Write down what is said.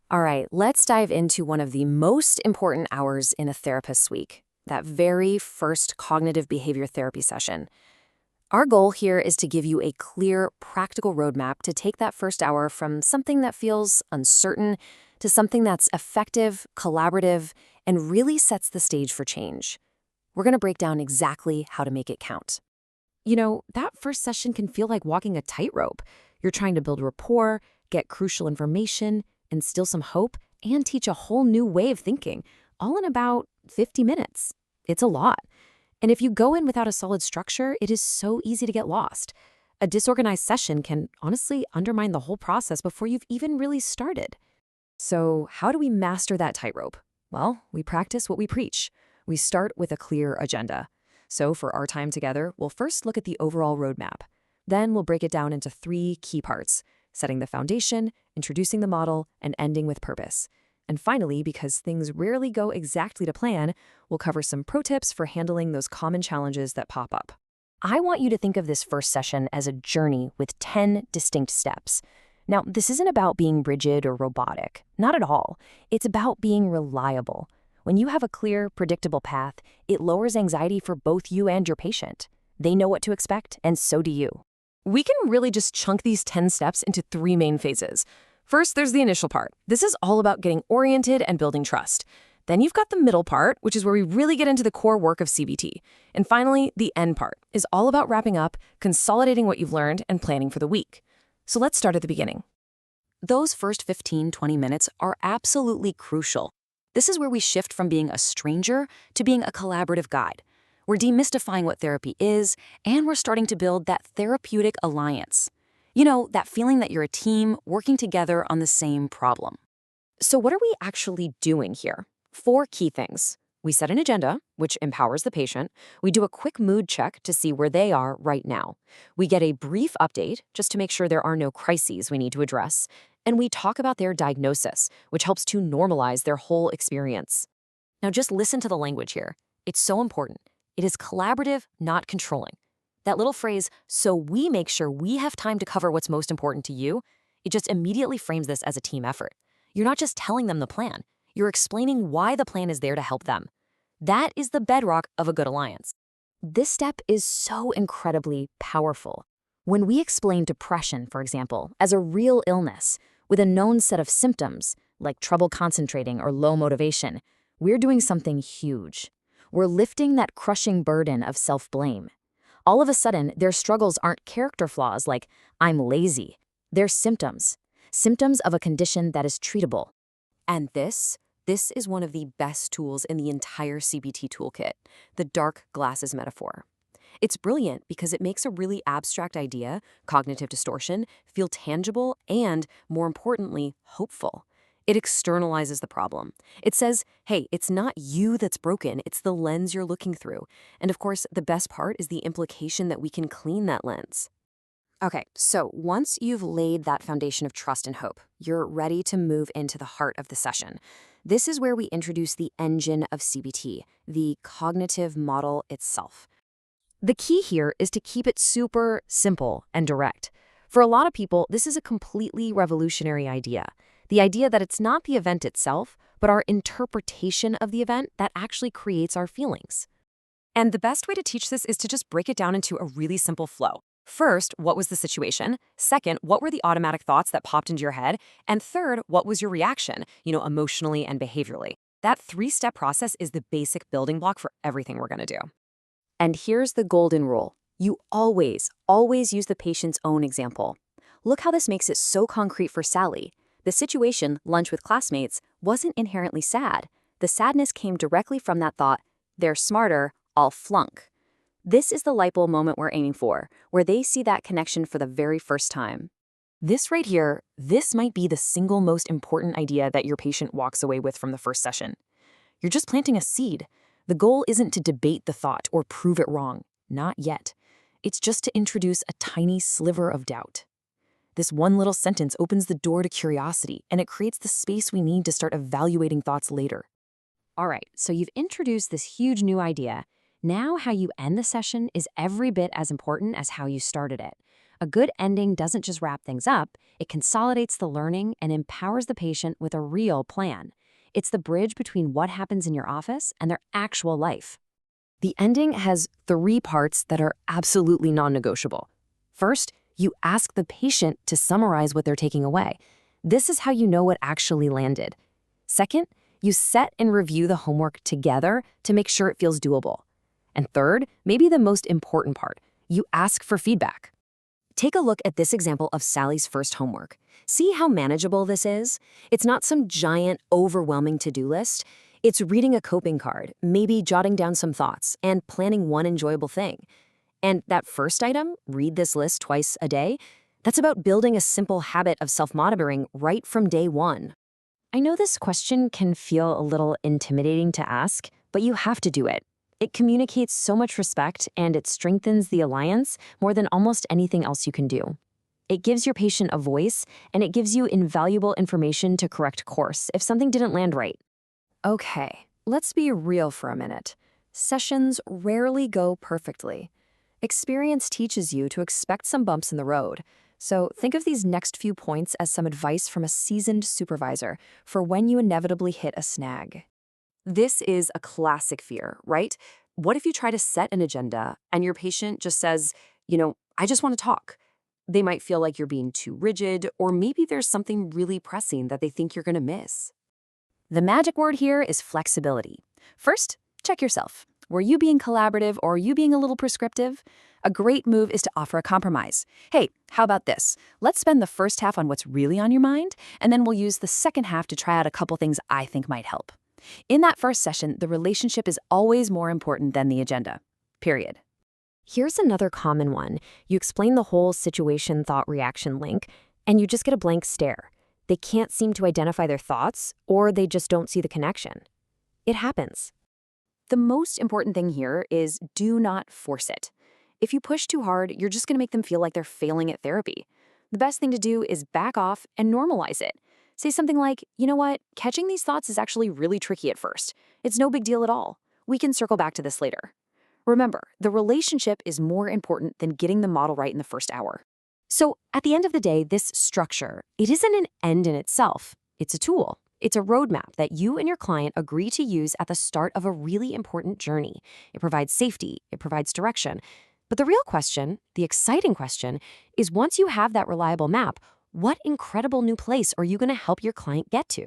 All right, let's dive into one of the most important hours in a therapist's week, that very first cognitive behavior therapy session. Our goal here is to give you a clear, practical roadmap to take that first hour from something that feels uncertain to something that's effective, collaborative, and really sets the stage for change. We're going to break down exactly how to make it count. That first session can feel like walking a tightrope. You're trying to build rapport, get crucial information, instill some hope, and teach a whole new way of thinking, all in about 50 minutes. It's a lot. And if you go in without a solid structure, it is so easy to get lost. A disorganized session can honestly undermine the whole process before you've even really started. So, how do we master that tightrope? Well, we practice what we preach. We start with a clear agenda. So, for our time together, we'll first look at the overall roadmap. Then we'll break it down into 3 key parts: setting the foundation, introducing the model, and ending with purpose. And finally, because things rarely go exactly to plan, we'll cover some pro tips for handling those common challenges that pop up. I want you to think of this first session as a journey with 10 distinct steps. Now, this isn't about being rigid or robotic. Not at all. It's about being reliable. When you have a clear, predictable path, it lowers anxiety for both you and your patient. They know what to expect, and so do you. We can really just chunk these 10 steps into 3 main phases. First, there's the initial part. This is all about getting oriented and building trust. Then you've got the middle part, which is where we really get into the core work of CBT. And finally, the end part is all about wrapping up, consolidating what you've learned, and planning for the week. So let's start at the beginning. Those first 15-20 minutes are absolutely crucial. This is where we shift from being a stranger to being a collaborative guide. We're demystifying what therapy is, and we're starting to build that therapeutic alliance. That feeling that you're a team working together on the same problem. So what are we actually doing here? 4 key things. We set an agenda, which empowers the patient. We do a quick mood check to see where they are right now. We get a brief update just to make sure there are no crises we need to address. And we talk about their diagnosis, which helps to normalize their whole experience. Now just listen to the language here. It's so important. It is collaborative, not controlling. That little phrase, "so we make sure we have time to cover what's most important to you," it just immediately frames this as a team effort. You're not just telling them the plan. You're explaining why the plan is there to help them. That is the bedrock of a good alliance. This step is so incredibly powerful. When we explain depression, for example, as a real illness with a known set of symptoms, like trouble concentrating or low motivation, we're doing something huge. We're lifting that crushing burden of self-blame. All of a sudden, their struggles aren't character flaws like, "I'm lazy." They're symptoms of a condition that is treatable. And this is one of the best tools in the entire CBT toolkit, the dark glasses metaphor. It's brilliant because it makes a really abstract idea, cognitive distortion, feel tangible and, more importantly, hopeful. It externalizes the problem. It says, hey, it's not you that's broken, it's the lens you're looking through. And of course, the best part is the implication that we can clean that lens. Okay, so once you've laid that foundation of trust and hope, you're ready to move into the heart of the session. This is where we introduce the engine of CBT, the cognitive model itself. The key here is to keep it super simple and direct. For a lot of people, this is a completely revolutionary idea. The idea that it's not the event itself, but our interpretation of the event that actually creates our feelings. And the best way to teach this is to just break it down into a really simple flow. First, what was the situation? Second, what were the automatic thoughts that popped into your head? And third, what was your reaction, emotionally and behaviorally? That 3-step process is the basic building block for everything we're going to do. And here's the golden rule. You always use the patient's own example. Look how this makes it so concrete for Sally. The situation, lunch with classmates, wasn't inherently sad. The sadness came directly from that thought, "They're smarter, I'll flunk." This is the light bulb moment we're aiming for, where they see that connection for the very first time. This right here, this might be the single most important idea that your patient walks away with from the first session. You're just planting a seed. The goal isn't to debate the thought or prove it wrong. Not yet. It's just to introduce a tiny sliver of doubt. This one little sentence opens the door to curiosity, and it creates the space we need to start evaluating thoughts later. All right, so you've introduced this huge new idea. Now how you end the session is every bit as important as how you started it. A good ending doesn't just wrap things up, it consolidates the learning and empowers the patient with a real plan. It's the bridge between what happens in your office and their actual life. The ending has 3 parts that are absolutely non-negotiable. First, you ask the patient to summarize what they're taking away. This is how you know what actually landed. Second, you set and review the homework together to make sure it feels doable. And third, maybe the most important part, you ask for feedback. Take a look at this example of Sally's first homework. See how manageable this is? It's not some giant, overwhelming to-do list. It's reading a coping card, maybe jotting down some thoughts, and planning one enjoyable thing. And that first item, read this list twice a day, that's about building a simple habit of self-monitoring right from day 1. I know this question can feel a little intimidating to ask, but you have to do it. It communicates so much respect and it strengthens the alliance more than almost anything else you can do. It gives your patient a voice and it gives you invaluable information to correct course if something didn't land right. Okay, let's be real for a minute. Sessions rarely go perfectly. Experience teaches you to expect some bumps in the road. So think of these next few points as some advice from a seasoned supervisor for when you inevitably hit a snag. This is a classic fear, right? What if you try to set an agenda and your patient just says, I just want to talk? They might feel like you're being too rigid, or maybe there's something really pressing that they think you're going to miss. The magic word here is flexibility. First, check yourself. Were you being collaborative or are you being a little prescriptive? A great move is to offer a compromise. Hey, how about this? Let's spend the first half on what's really on your mind, and then we'll use the second half to try out a couple things I think might help. In that first session, the relationship is always more important than the agenda. Period. Here's another common one. You explain the whole situation, thought, reaction link, and you just get a blank stare. They can't seem to identify their thoughts, or they just don't see the connection. It happens. The most important thing here is do not force it. If you push too hard, you're just going to make them feel like they're failing at therapy. The best thing to do is back off and normalize it. Say something like, you know what, catching these thoughts is actually really tricky at first. It's no big deal at all. We can circle back to this later. Remember, the relationship is more important than getting the model right in the first hour. So at the end of the day, this structure, it isn't an end in itself. It's a tool. It's a roadmap that you and your client agree to use at the start of a really important journey. It provides safety. It provides direction. But the real question, the exciting question, is once you have that reliable map, what incredible new place are you going to help your client get to?